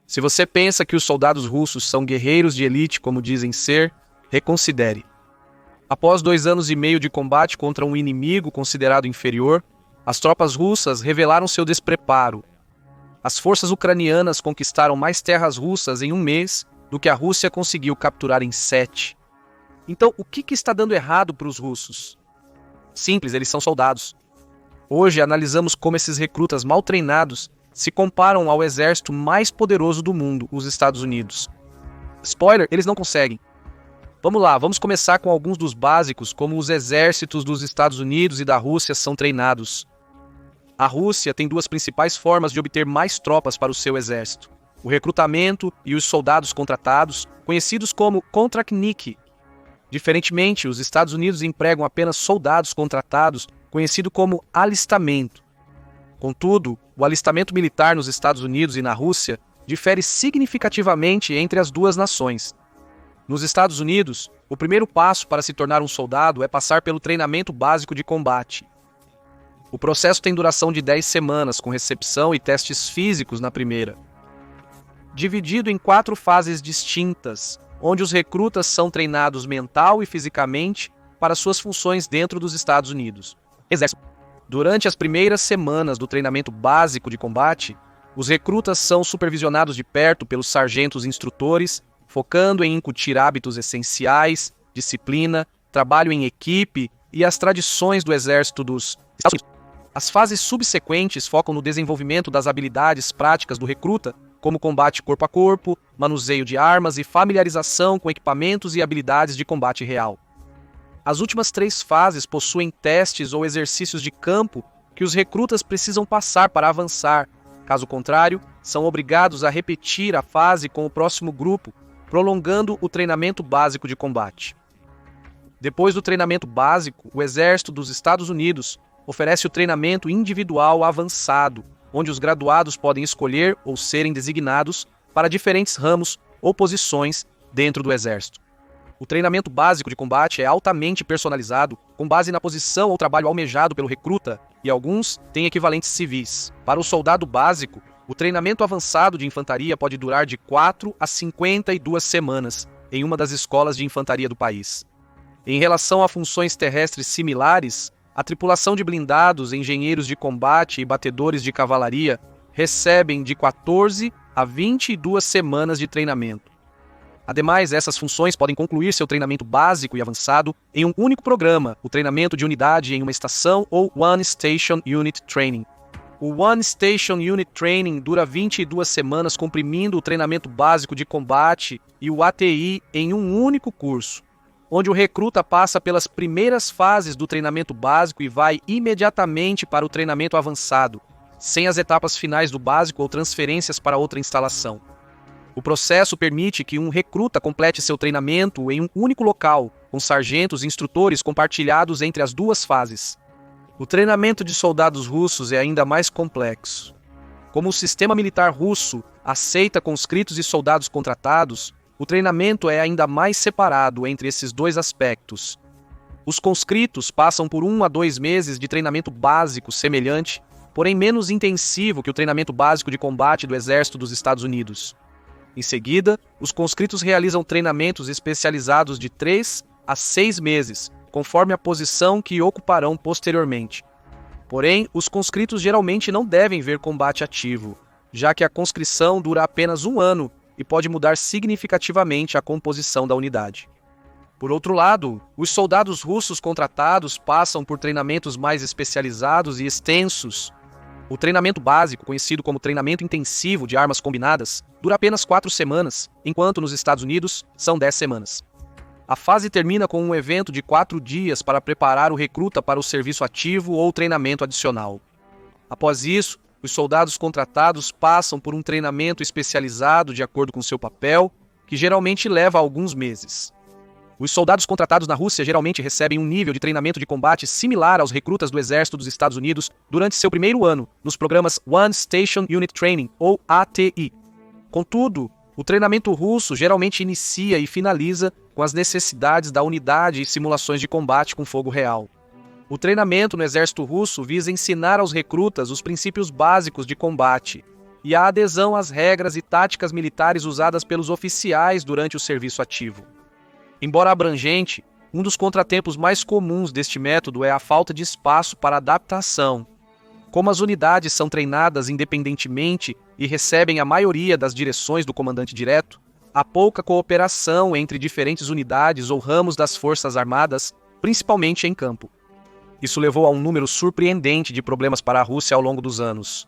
Se você pensa que os soldados russos são guerreiros de elite, como dizem ser, reconsidere. Após 2 anos e meio de combate contra um inimigo considerado inferior, as tropas russas revelaram seu despreparo. As forças ucranianas conquistaram mais terras russas em 1 mês do que a Rússia conseguiu capturar em 7. Então, o que está dando errado para os russos? Simples, eles são soldados. Hoje analisamos como esses recrutas mal treinados se comparam ao exército mais poderoso do mundo, os Estados Unidos. Spoiler, eles não conseguem. Vamos lá, vamos começar com alguns dos básicos, como os exércitos dos Estados Unidos e da Rússia são treinados. A Rússia tem 2 principais formas de obter mais tropas para o seu exército: o recrutamento e os soldados contratados, conhecidos como kontraktniki. Diferentemente, os Estados Unidos empregam apenas soldados contratados, conhecido como alistamento. Contudo, o alistamento militar nos Estados Unidos e na Rússia difere significativamente entre as 2 nações. Nos Estados Unidos, o primeiro passo para se tornar um soldado é passar pelo treinamento básico de combate. O processo tem duração de 10 semanas, com recepção e testes físicos na primeira. Dividido em 4 fases distintas, onde os recrutas são treinados mental e fisicamente para suas funções dentro dos Estados Unidos. Exército. Durante as primeiras semanas do treinamento básico de combate, os recrutas são supervisionados de perto pelos sargentos instrutores, focando em incutir hábitos essenciais, disciplina, trabalho em equipe e as tradições do exército dos Estados Unidos. As fases subsequentes focam no desenvolvimento das habilidades práticas do recruta, como combate corpo a corpo, manuseio de armas e familiarização com equipamentos e habilidades de combate real. As últimas 3 fases possuem testes ou exercícios de campo que os recrutas precisam passar para avançar. Caso contrário, são obrigados a repetir a fase com o próximo grupo, prolongando o treinamento básico de combate. Depois do treinamento básico, o Exército dos Estados Unidos oferece o treinamento individual avançado, onde os graduados podem escolher ou serem designados para diferentes ramos ou posições dentro do Exército. O treinamento básico de combate é altamente personalizado, com base na posição ou trabalho almejado pelo recruta, e alguns têm equivalentes civis. Para o soldado básico, o treinamento avançado de infantaria pode durar de 4 a 52 semanas em uma das escolas de infantaria do país. Em relação a funções terrestres similares, a tripulação de blindados, engenheiros de combate e batedores de cavalaria recebem de 14 a 22 semanas de treinamento. Ademais, essas funções podem concluir seu treinamento básico e avançado em um único programa, o treinamento de unidade em uma estação ou One Station Unit Training. O One Station Unit Training dura 22 semanas, comprimindo o treinamento básico de combate e o ATI em um único curso, onde o recruta passa pelas primeiras fases do treinamento básico e vai imediatamente para o treinamento avançado, sem as etapas finais do básico ou transferências para outra instalação. O processo permite que um recruta complete seu treinamento em um único local, com sargentos e instrutores compartilhados entre as 2 fases. O treinamento de soldados russos é ainda mais complexo. Como o sistema militar russo aceita conscritos e soldados contratados, o treinamento é ainda mais separado entre esses 2 aspectos. Os conscritos passam por 1 a 2 meses de treinamento básico semelhante, porém menos intensivo que o treinamento básico de combate do Exército dos Estados Unidos. Em seguida, os conscritos realizam treinamentos especializados de 3 a 6 meses, conforme a posição que ocuparão posteriormente. Porém, os conscritos geralmente não devem ver combate ativo, já que a conscrição dura apenas 1 ano e pode mudar significativamente a composição da unidade. Por outro lado, os soldados russos contratados passam por treinamentos mais especializados e extensos. O treinamento básico, conhecido como treinamento intensivo de armas combinadas, dura apenas 4 semanas, enquanto nos Estados Unidos são 10 semanas. A fase termina com um evento de 4 dias para preparar o recruta para o serviço ativo ou treinamento adicional. Após isso, os soldados contratados passam por um treinamento especializado de acordo com seu papel, que geralmente leva alguns meses. Os soldados contratados na Rússia geralmente recebem um nível de treinamento de combate similar aos recrutas do Exército dos Estados Unidos durante seu primeiro ano, nos programas One Station Unit Training, ou ATI. Contudo, o treinamento russo geralmente inicia e finaliza com as necessidades da unidade e simulações de combate com fogo real. O treinamento no exército russo visa ensinar aos recrutas os princípios básicos de combate, e a adesão às regras e táticas militares usadas pelos oficiais durante o serviço ativo. Embora abrangente, um dos contratempos mais comuns deste método é a falta de espaço para adaptação. Como as unidades são treinadas independentemente e recebem a maioria das direções do comandante direto, há pouca cooperação entre diferentes unidades ou ramos das Forças Armadas, principalmente em campo. Isso levou a um número surpreendente de problemas para a Rússia ao longo dos anos.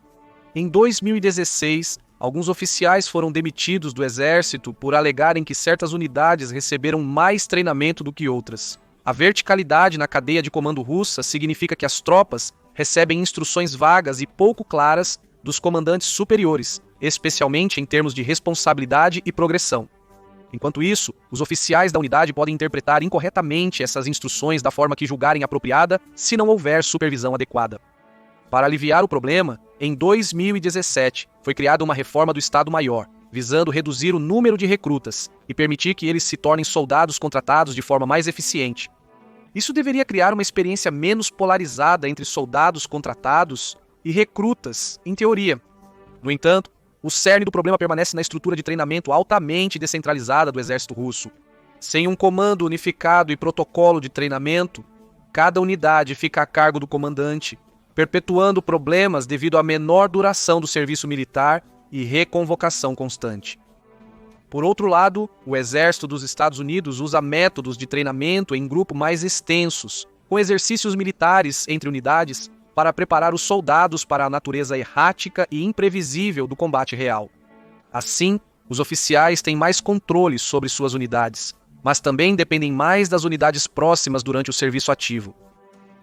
Em 2016, alguns oficiais foram demitidos do exército por alegarem que certas unidades receberam mais treinamento do que outras. A verticalidade na cadeia de comando russa significa que as tropas recebem instruções vagas e pouco claras dos comandantes superiores, especialmente em termos de responsabilidade e progressão. Enquanto isso, os oficiais da unidade podem interpretar incorretamente essas instruções da forma que julgarem apropriada se não houver supervisão adequada. Para aliviar o problema, em 2017, foi criada uma reforma do Estado-Maior, visando reduzir o número de recrutas e permitir que eles se tornem soldados contratados de forma mais eficiente. Isso deveria criar uma experiência menos polarizada entre soldados contratados e recrutas, em teoria. No entanto, o cerne do problema permanece na estrutura de treinamento altamente descentralizada do exército russo. Sem um comando unificado e protocolo de treinamento, cada unidade fica a cargo do comandante, perpetuando problemas devido à menor duração do serviço militar e reconvocação constante. Por outro lado, o exército dos Estados Unidos usa métodos de treinamento em grupo mais extensos, com exercícios militares entre unidades, para preparar os soldados para a natureza errática e imprevisível do combate real. Assim, os oficiais têm mais controle sobre suas unidades, mas também dependem mais das unidades próximas durante o serviço ativo.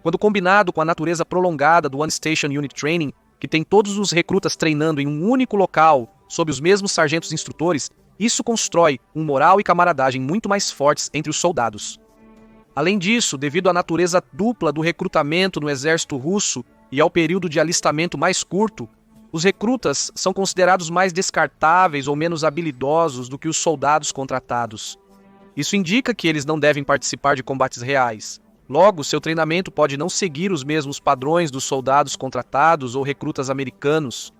Quando combinado com a natureza prolongada do One Station Unit Training, que tem todos os recrutas treinando em um único local, sob os mesmos sargentos instrutores, isso constrói um moral e camaradagem muito mais fortes entre os soldados. Além disso, devido à natureza dupla do recrutamento no exército russo e ao período de alistamento mais curto, os recrutas são considerados mais descartáveis ou menos habilidosos do que os soldados contratados. Isso indica que eles não devem participar de combates reais. Logo, seu treinamento pode não seguir os mesmos padrões dos soldados contratados ou recrutas americanos.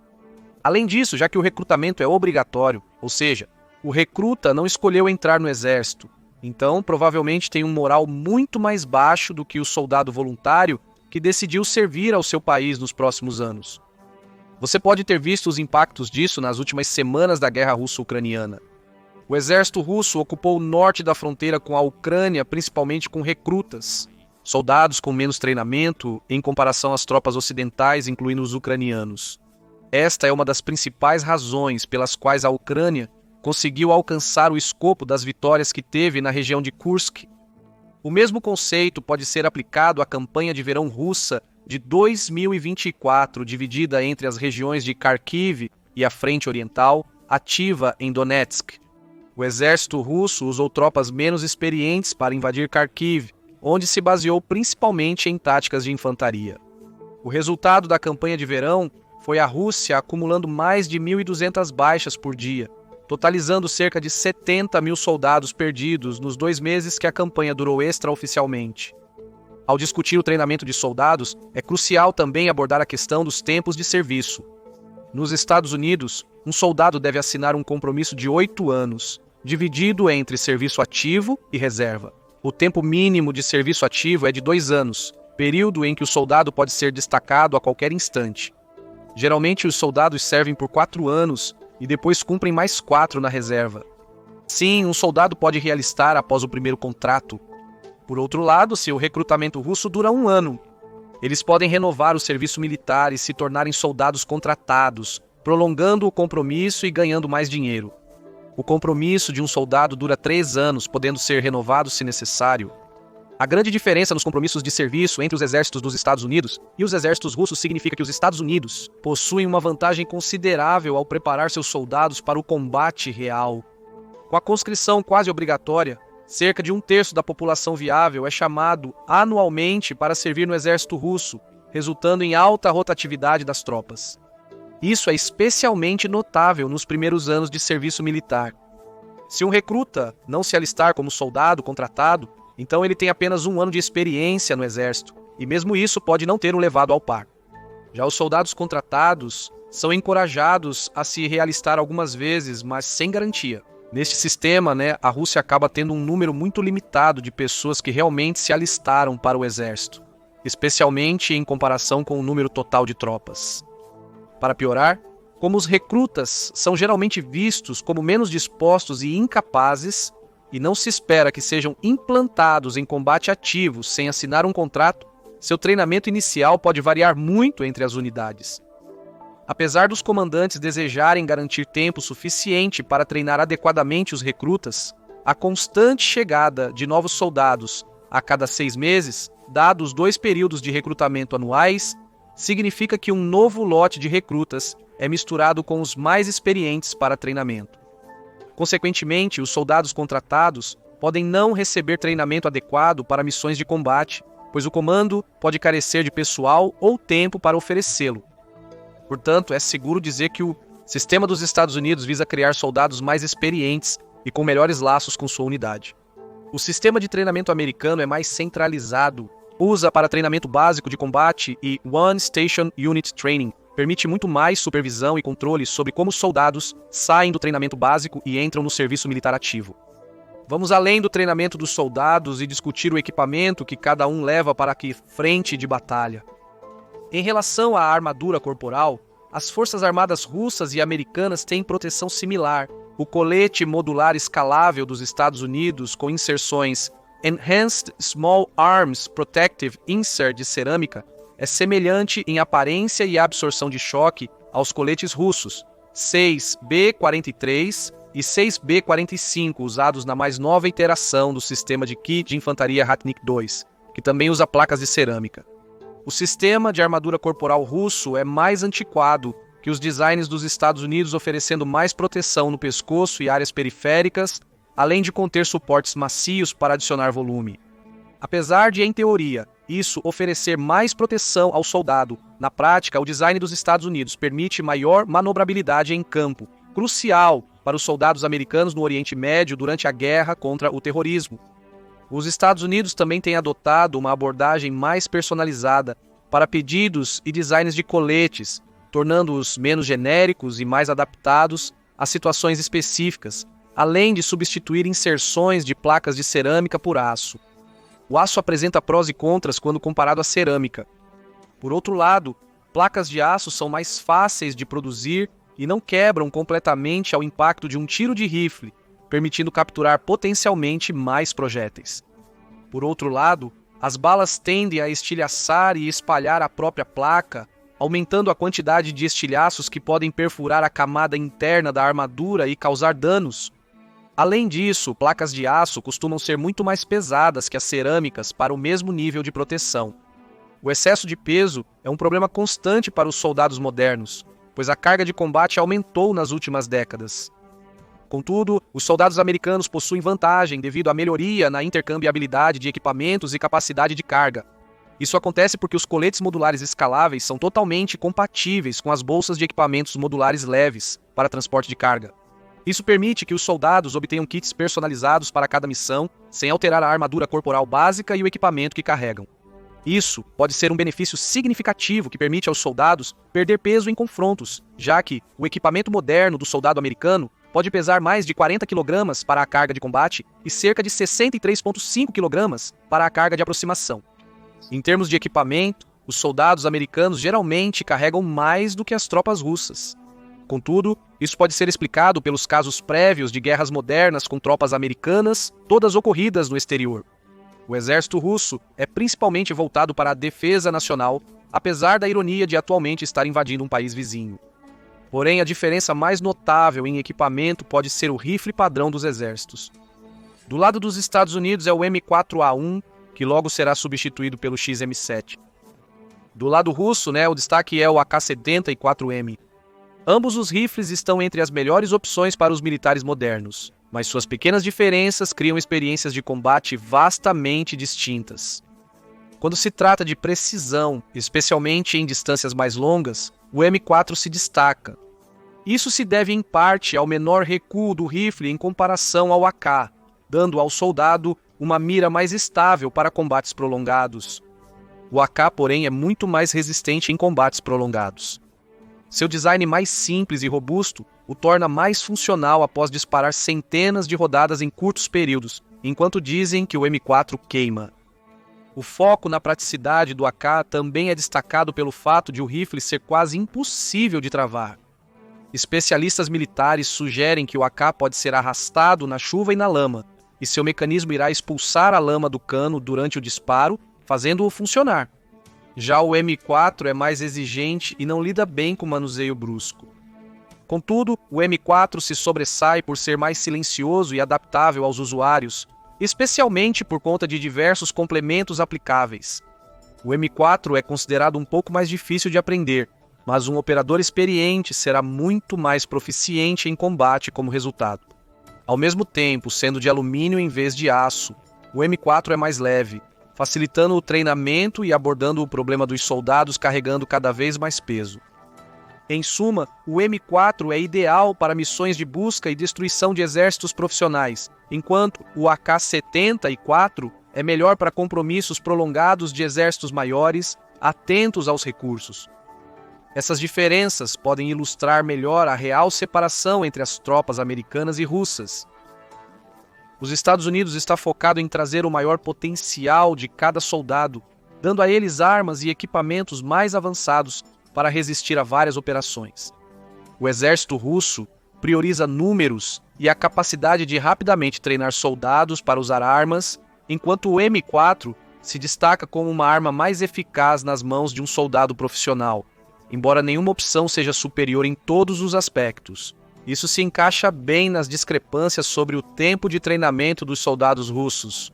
Além disso, já que o recrutamento é obrigatório, ou seja, o recruta não escolheu entrar no exército, então provavelmente tem um moral muito mais baixo do que o soldado voluntário que decidiu servir ao seu país nos próximos anos. Você pode ter visto os impactos disso nas últimas semanas da guerra russo-ucraniana. O exército russo ocupou o norte da fronteira com a Ucrânia, principalmente com recrutas, soldados com menos treinamento em comparação às tropas ocidentais, incluindo os ucranianos. Esta é uma das principais razões pelas quais a Ucrânia conseguiu alcançar o escopo das vitórias que teve na região de Kursk. O mesmo conceito pode ser aplicado à campanha de verão russa de 2024, dividida entre as regiões de Kharkiv e a Frente Oriental, ativa em Donetsk. O exército russo usou tropas menos experientes para invadir Kharkiv, onde se baseou principalmente em táticas de infantaria. O resultado da campanha de verão foi a Rússia acumulando mais de 1.200 baixas por dia, totalizando cerca de 70 mil soldados perdidos nos 2 meses que a campanha durou extraoficialmente. Ao discutir o treinamento de soldados, é crucial também abordar a questão dos tempos de serviço. Nos Estados Unidos, um soldado deve assinar um compromisso de 8 anos, dividido entre serviço ativo e reserva. O tempo mínimo de serviço ativo é de 2 anos, período em que o soldado pode ser destacado a qualquer instante. Geralmente, os soldados servem por 4 anos e depois cumprem mais 4 na reserva. Sim, um soldado pode realistar após o primeiro contrato. Por outro lado, se o recrutamento russo dura 1 ano, eles podem renovar o serviço militar e se tornarem soldados contratados, prolongando o compromisso e ganhando mais dinheiro. O compromisso de um soldado dura 3 anos, podendo ser renovado se necessário. A grande diferença nos compromissos de serviço entre os exércitos dos Estados Unidos e os exércitos russos significa que os Estados Unidos possuem uma vantagem considerável ao preparar seus soldados para o combate real. Com a conscrição quase obrigatória, cerca de 1/3 da população viável é chamado anualmente para servir no exército russo, resultando em alta rotatividade das tropas. Isso é especialmente notável nos primeiros anos de serviço militar. Se um recruta não se alistar como soldado contratado, então ele tem apenas 1 ano de experiência no exército, e mesmo isso pode não ter o levado ao par. Já os soldados contratados são encorajados a se realistar algumas vezes, mas sem garantia. Neste sistema, a Rússia acaba tendo um número muito limitado de pessoas que realmente se alistaram para o exército, especialmente em comparação com o número total de tropas. Para piorar, como os recrutas são geralmente vistos como menos dispostos e incapazes, e não se espera que sejam implantados em combate ativo sem assinar um contrato, seu treinamento inicial pode variar muito entre as unidades. Apesar dos comandantes desejarem garantir tempo suficiente para treinar adequadamente os recrutas, a constante chegada de novos soldados a cada 6 meses, dados 2 períodos de recrutamento anuais, significa que um novo lote de recrutas é misturado com os mais experientes para treinamento. Consequentemente, os soldados contratados podem não receber treinamento adequado para missões de combate, pois o comando pode carecer de pessoal ou tempo para oferecê-lo. Portanto, é seguro dizer que o sistema dos Estados Unidos visa criar soldados mais experientes e com melhores laços com sua unidade. O sistema de treinamento americano é mais centralizado, usa para treinamento básico de combate e One Station Unit Training, permite muito mais supervisão e controle sobre como os soldados saem do treinamento básico e entram no serviço militar ativo. Vamos além do treinamento dos soldados e discutir o equipamento que cada um leva para que frente de batalha. Em relação à armadura corporal, as Forças Armadas russas e americanas têm proteção similar. O colete modular escalável dos Estados Unidos, com inserções Enhanced Small Arms Protective Insert de cerâmica, é semelhante em aparência e absorção de choque aos coletes russos 6B-43 e 6B-45, usados na mais nova iteração do sistema de kit de infantaria Ratnik II, que também usa placas de cerâmica. O sistema de armadura corporal russo é mais antiquado que os designs dos Estados Unidos, oferecendo mais proteção no pescoço e áreas periféricas, além de conter suportes macios para adicionar volume. Apesar de, em teoria, isso oferecer mais proteção ao soldado, na prática, o design dos Estados Unidos permite maior manobrabilidade em campo, crucial para os soldados americanos no Oriente Médio durante a guerra contra o terrorismo. Os Estados Unidos também têm adotado uma abordagem mais personalizada para pedidos e designs de coletes, tornando-os menos genéricos e mais adaptados a situações específicas, além de substituir inserções de placas de cerâmica por aço. O aço apresenta prós e contras quando comparado à cerâmica. Por outro lado, placas de aço são mais fáceis de produzir e não quebram completamente ao impacto de um tiro de rifle, permitindo capturar potencialmente mais projéteis. Por outro lado, as balas tendem a estilhaçar e espalhar a própria placa, aumentando a quantidade de estilhaços que podem perfurar a camada interna da armadura e causar danos. Além disso, placas de aço costumam ser muito mais pesadas que as cerâmicas para o mesmo nível de proteção. O excesso de peso é um problema constante para os soldados modernos, pois a carga de combate aumentou nas últimas décadas. Contudo, os soldados americanos possuem vantagem devido à melhoria na intercambiabilidade de equipamentos e capacidade de carga. Isso acontece porque os coletes modulares escaláveis são totalmente compatíveis com as bolsas de equipamentos modulares leves para transporte de carga. Isso permite que os soldados obtenham kits personalizados para cada missão, sem alterar a armadura corporal básica e o equipamento que carregam. Isso pode ser um benefício significativo que permite aos soldados perder peso em confrontos, já que o equipamento moderno do soldado americano pode pesar mais de 40 kg para a carga de combate e cerca de 63,5 kg para a carga de aproximação. Em termos de equipamento, os soldados americanos geralmente carregam mais do que as tropas russas. Contudo, isso pode ser explicado pelos casos prévios de guerras modernas com tropas americanas, todas ocorridas no exterior. O exército russo é principalmente voltado para a defesa nacional, apesar da ironia de atualmente estar invadindo um país vizinho. Porém, a diferença mais notável em equipamento pode ser o rifle padrão dos exércitos. Do lado dos Estados Unidos é o M4A1, que logo será substituído pelo XM7. Do lado russo, o destaque é o AK-74M. Ambos os rifles estão entre as melhores opções para os militares modernos, mas suas pequenas diferenças criam experiências de combate vastamente distintas. Quando se trata de precisão, especialmente em distâncias mais longas, o M4 se destaca. Isso se deve em parte ao menor recuo do rifle em comparação ao AK, dando ao soldado uma mira mais estável para combates prolongados. O AK, porém, é muito mais resistente em combates prolongados. Seu design mais simples e robusto o torna mais funcional após disparar centenas de rodadas em curtos períodos, enquanto dizem que o M4 queima. O foco na praticidade do AK também é destacado pelo fato de o rifle ser quase impossível de travar. Especialistas militares sugerem que o AK pode ser arrastado na chuva e na lama, e seu mecanismo irá expulsar a lama do cano durante o disparo, fazendo-o funcionar. Já o M4 é mais exigente e não lida bem com manuseio brusco. Contudo, o M4 se sobressai por ser mais silencioso e adaptável aos usuários, especialmente por conta de diversos complementos aplicáveis. O M4 é considerado um pouco mais difícil de aprender, mas um operador experiente será muito mais proficiente em combate como resultado. Ao mesmo tempo, sendo de alumínio em vez de aço, o M4 é mais leve, facilitando o treinamento e abordando o problema dos soldados carregando cada vez mais peso. Em suma, o M4 é ideal para missões de busca e destruição de exércitos profissionais, enquanto o AK-74 é melhor para compromissos prolongados de exércitos maiores, atentos aos recursos. Essas diferenças podem ilustrar melhor a real separação entre as tropas americanas e russas. Os Estados Unidos está focado em trazer o maior potencial de cada soldado, dando a eles armas e equipamentos mais avançados para resistir a várias operações. O exército russo prioriza números e a capacidade de rapidamente treinar soldados para usar armas, enquanto o M4 se destaca como uma arma mais eficaz nas mãos de um soldado profissional, embora nenhuma opção seja superior em todos os aspectos. Isso se encaixa bem nas discrepâncias sobre o tempo de treinamento dos soldados russos.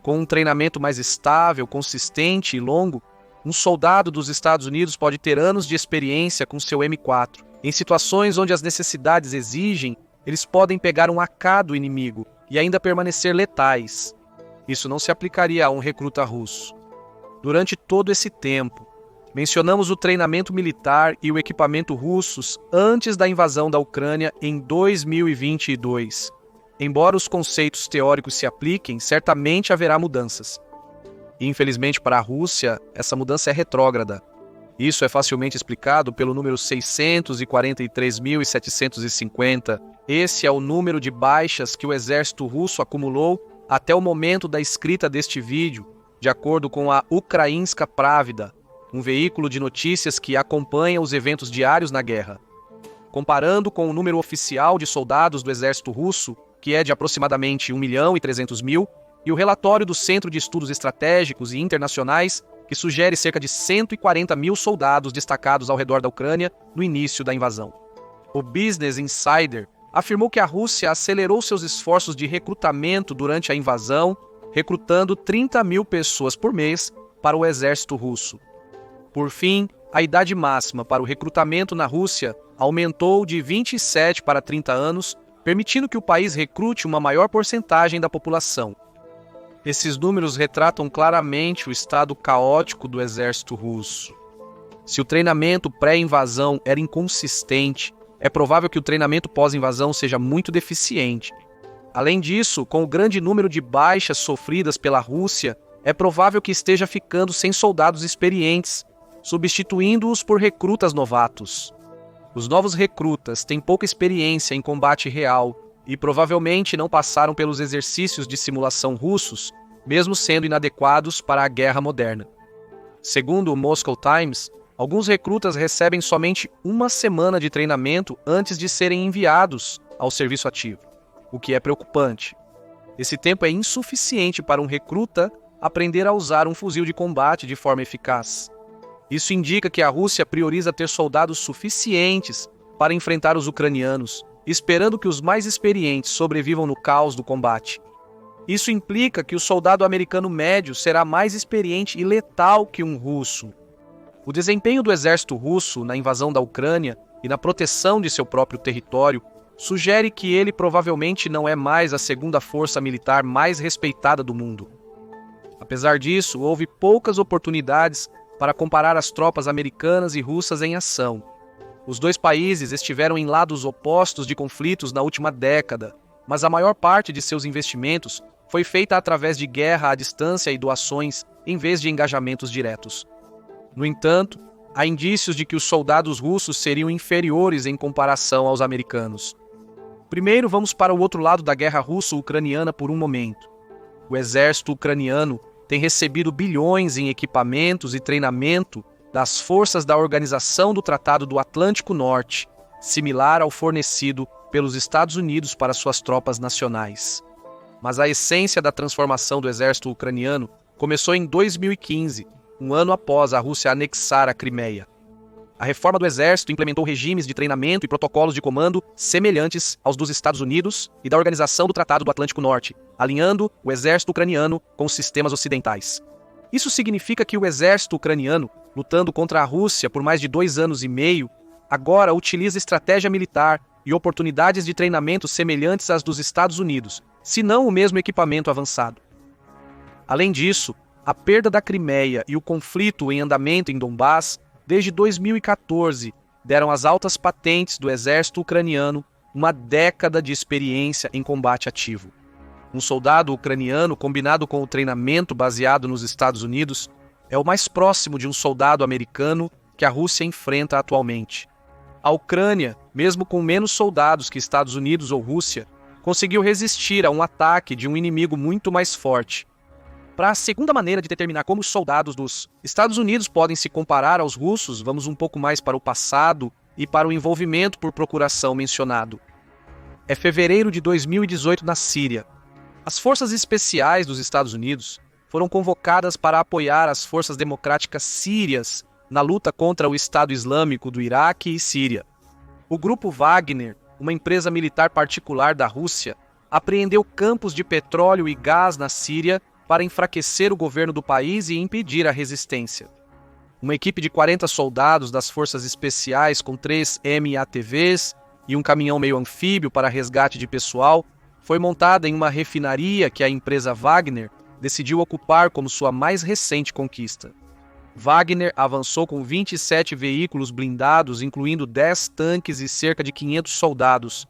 Com um treinamento mais estável, consistente e longo, um soldado dos Estados Unidos pode ter anos de experiência com seu M4. Em situações onde as necessidades exigem, eles podem pegar um AK do inimigo e ainda permanecer letais. Isso não se aplicaria a um recruta russo. Durante todo esse tempo, mencionamos o treinamento militar e o equipamento russos antes da invasão da Ucrânia em 2022. Embora os conceitos teóricos se apliquem, certamente haverá mudanças. Infelizmente para a Rússia, essa mudança é retrógrada. Isso é facilmente explicado pelo número 643.750. Esse é o número de baixas que o exército russo acumulou até o momento da escrita deste vídeo, de acordo com a Ukrainska Pravda, um veículo de notícias que acompanha os eventos diários na guerra. Comparando com o número oficial de soldados do exército russo, que é de aproximadamente 1.300.000, e o relatório do Centro de Estudos Estratégicos e Internacionais, que sugere cerca de 140.000 soldados destacados ao redor da Ucrânia no início da invasão. O Business Insider afirmou que a Rússia acelerou seus esforços de recrutamento durante a invasão, recrutando 30.000 pessoas por mês para o exército russo. Por fim, a idade máxima para o recrutamento na Rússia aumentou de 27 para 30 anos, permitindo que o país recrute uma maior porcentagem da população. Esses números retratam claramente o estado caótico do exército russo. Se o treinamento pré-invasão era inconsistente, é provável que o treinamento pós-invasão seja muito deficiente. Além disso, com o grande número de baixas sofridas pela Rússia, é provável que esteja ficando sem soldados experientes, substituindo-os por recrutas novatos. Os novos recrutas têm pouca experiência em combate real e provavelmente não passaram pelos exercícios de simulação russos, mesmo sendo inadequados para a guerra moderna. Segundo o Moscow Times, alguns recrutas recebem somente uma semana de treinamento antes de serem enviados ao serviço ativo, o que é preocupante. Esse tempo é insuficiente para um recruta aprender a usar um fuzil de combate de forma eficaz. Isso indica que a Rússia prioriza ter soldados suficientes para enfrentar os ucranianos, esperando que os mais experientes sobrevivam no caos do combate. Isso implica que o soldado americano médio será mais experiente e letal que um russo. O desempenho do exército russo na invasão da Ucrânia e na proteção de seu próprio território sugere que ele provavelmente não é mais a segunda força militar mais respeitada do mundo. Apesar disso, houve poucas oportunidades para comparar as tropas americanas e russas em ação. Os dois países estiveram em lados opostos de conflitos na última década, mas a maior parte de seus investimentos foi feita através de guerra à distância e doações, em vez de engajamentos diretos. No entanto, há indícios de que os soldados russos seriam inferiores em comparação aos americanos. Primeiro, vamos para o outro lado da guerra russo-ucraniana por um momento. O exército ucraniano tem recebido bilhões em equipamentos e treinamento das forças da Organização do Tratado do Atlântico Norte, similar ao fornecido pelos Estados Unidos para suas tropas nacionais. Mas a essência da transformação do exército ucraniano começou em 2015, um ano após a Rússia anexar a Crimeia. A reforma do exército implementou regimes de treinamento e protocolos de comando semelhantes aos dos Estados Unidos e da Organização do Tratado do Atlântico Norte, alinhando o exército ucraniano com os sistemas ocidentais. Isso significa que o exército ucraniano, lutando contra a Rússia por mais de 2 anos e meio, agora utiliza estratégia militar e oportunidades de treinamento semelhantes às dos Estados Unidos, se não o mesmo equipamento avançado. Além disso, a perda da Crimeia e o conflito em andamento em Donbás, desde 2014, deram às altas patentes do exército ucraniano uma década de experiência em combate ativo. Um soldado ucraniano, combinado com o treinamento baseado nos Estados Unidos, é o mais próximo de um soldado americano que a Rússia enfrenta atualmente. A Ucrânia, mesmo com menos soldados que Estados Unidos ou Rússia, conseguiu resistir a um ataque de um inimigo muito mais forte. Para a segunda maneira de determinar como os soldados dos Estados Unidos podem se comparar aos russos, vamos um pouco mais para o passado e para o envolvimento por procuração mencionado. É fevereiro de 2018 na Síria. As forças especiais dos Estados Unidos foram convocadas para apoiar as forças democráticas sírias na luta contra o Estado Islâmico do Iraque e Síria. O grupo Wagner, uma empresa militar particular da Rússia, apreendeu campos de petróleo e gás na Síria para enfraquecer o governo do país e impedir a resistência. Uma equipe de 40 soldados das forças especiais com 3 MATVs e um caminhão meio anfíbio para resgate de pessoal foi montada em uma refinaria que a empresa Wagner decidiu ocupar como sua mais recente conquista. Wagner avançou com 27 veículos blindados, incluindo 10 tanques e cerca de 500 soldados.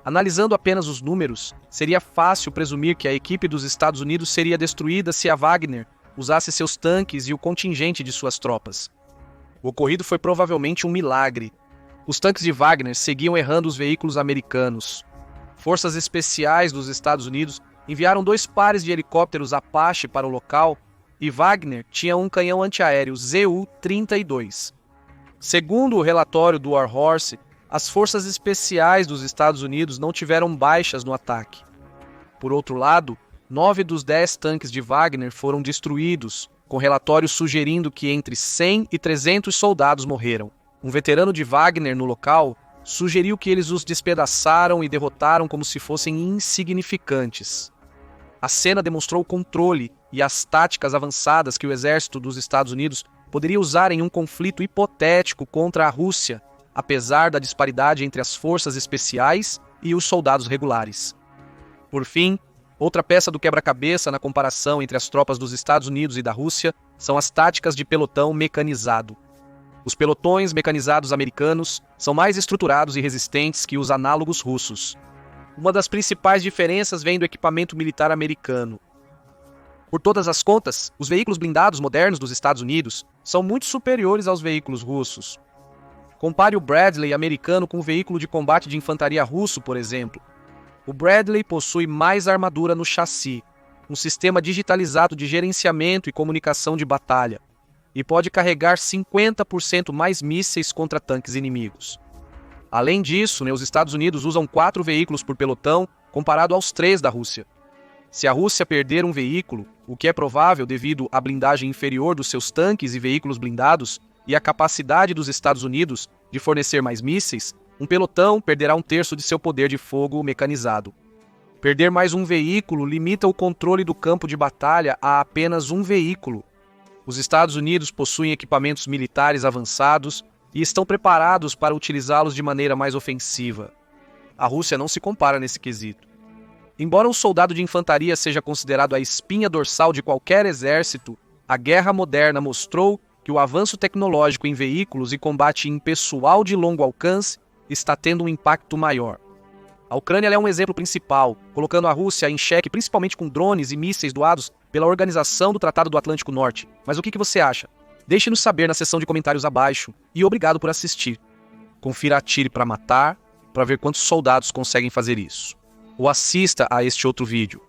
Analisando apenas os números, seria fácil presumir que a equipe dos Estados Unidos seria destruída se a Wagner usasse seus tanques e o contingente de suas tropas. O ocorrido foi provavelmente um milagre. Os tanques de Wagner seguiam errando os veículos americanos. Forças especiais dos Estados Unidos enviaram 2 pares de helicópteros Apache para o local e Wagner tinha um canhão antiaéreo Zu-32. Segundo o relatório do War Horse, as forças especiais dos Estados Unidos não tiveram baixas no ataque. Por outro lado, 9 dos 10 tanques de Wagner foram destruídos, com relatórios sugerindo que entre 100 e 300 soldados morreram. Um veterano de Wagner no local sugeriu que eles os despedaçaram e derrotaram como se fossem insignificantes. A cena demonstrou o controle e as táticas avançadas que o exército dos Estados Unidos poderia usar em um conflito hipotético contra a Rússia, apesar da disparidade entre as forças especiais e os soldados regulares. Por fim, outra peça do quebra-cabeça na comparação entre as tropas dos Estados Unidos e da Rússia são as táticas de pelotão mecanizado. Os pelotões mecanizados americanos são mais estruturados e resistentes que os análogos russos. Uma das principais diferenças vem do equipamento militar americano. Por todas as contas, os veículos blindados modernos dos Estados Unidos são muito superiores aos veículos russos. Compare o Bradley americano com o veículo de combate de infantaria russo, por exemplo. O Bradley possui mais armadura no chassi, um sistema digitalizado de gerenciamento e comunicação de batalha, e pode carregar 50% mais mísseis contra tanques inimigos. Além disso, os Estados Unidos usam 4 veículos por pelotão, comparado aos 3 da Rússia. Se a Rússia perder um veículo, o que é provável devido à blindagem inferior dos seus tanques e veículos blindados e à capacidade dos Estados Unidos de fornecer mais mísseis, um pelotão perderá 1/3 de seu poder de fogo mecanizado. Perder mais um veículo limita o controle do campo de batalha a apenas um veículo. Os Estados Unidos possuem equipamentos militares avançados e estão preparados para utilizá-los de maneira mais ofensiva. A Rússia não se compara nesse quesito. Embora um soldado de infantaria seja considerado a espinha dorsal de qualquer exército, a guerra moderna mostrou que o avanço tecnológico em veículos e combate impessoal de longo alcance está tendo um impacto maior. A Ucrânia é um exemplo principal, colocando a Rússia em xeque principalmente com drones e mísseis doados pela Organização do Tratado do Atlântico Norte. Mas o que você acha? Deixe-nos saber na seção de comentários abaixo e obrigado por assistir. Confira Atire para Matar para ver quantos soldados conseguem fazer isso. Ou assista a este outro vídeo.